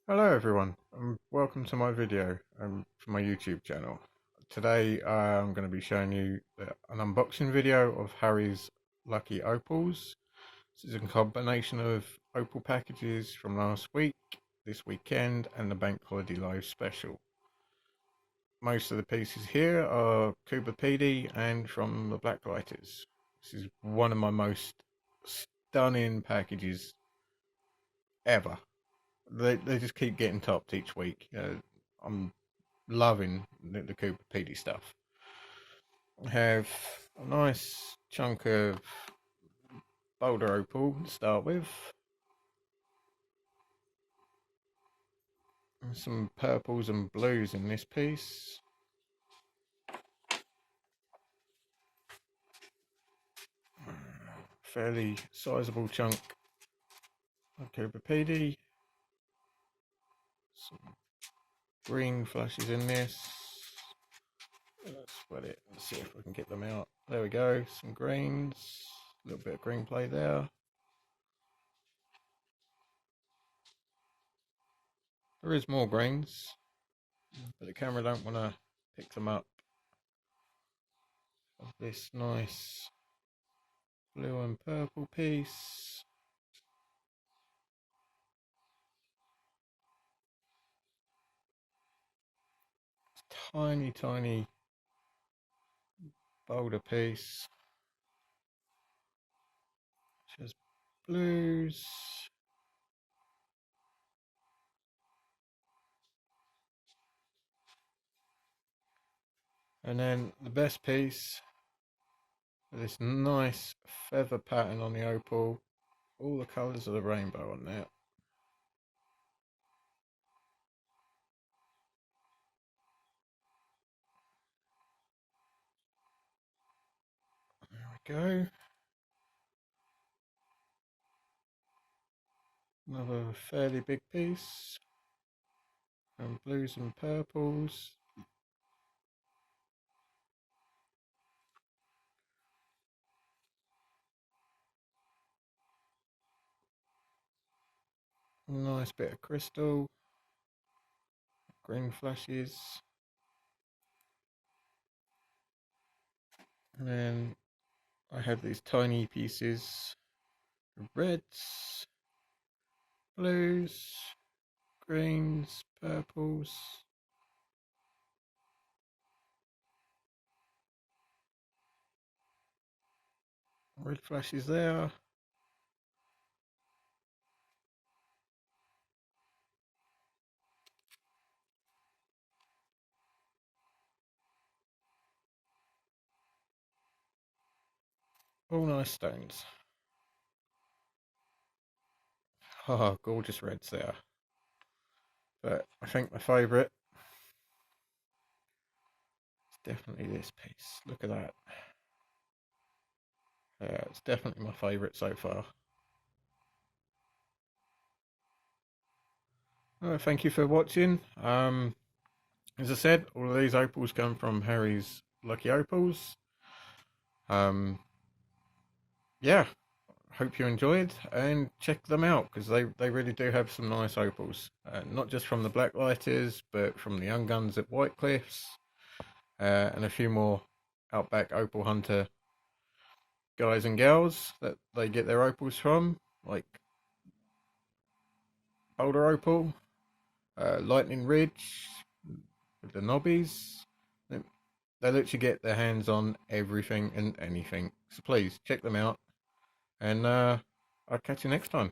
Hello everyone, and welcome to my video for my YouTube channel. Today I'm going to be showing you an unboxing video of Harry's Lucky Opals. This is a combination of opal packages from last week, this weekend, and the Bank Holiday Live special. Most of the pieces here are coober pedy and from the blacklighters. This is one of my most stunning packages ever. They just keep getting topped each week. I'm loving the Cooper Pedy stuff. I have a nice chunk of Boulder Opal to start with. And some purples and blues in this piece. Fairly sizable chunk of Cooper Pedy. Some green flashes in this. Let's spread it and see if we can get them out. There we go, some greens. A little bit of green play there. There is more greens, but the camera don't want to pick them up. Of this nice blue and purple piece. Tiny boulder piece. Just blues. And then the best piece, this nice feather pattern on the opal. All the colours of the rainbow on there. There we go. Another fairly big piece. And blues and purples. Nice bit of crystal. Green flashes. And then I have these tiny pieces of reds, blues, greens, purples. Red flashes there. All nice stones. Oh, gorgeous reds there. But I think my favourite is definitely this piece. Look at that. Yeah, it's definitely my favourite so far. Thank you for watching. As I said, all of these opals come from Harry's Lucky Opals. Yeah, hope you enjoyed and check them out because they really do have some nice opals. Not just from the Blacklighters, but from the Young Guns at White Cliffs and a few more Outback Opal Hunter guys and gals that they get their opals from, like Boulder Opal, Lightning Ridge, with the knobbies. They literally get their hands on everything and anything. So please check them out, and I'll catch you next time.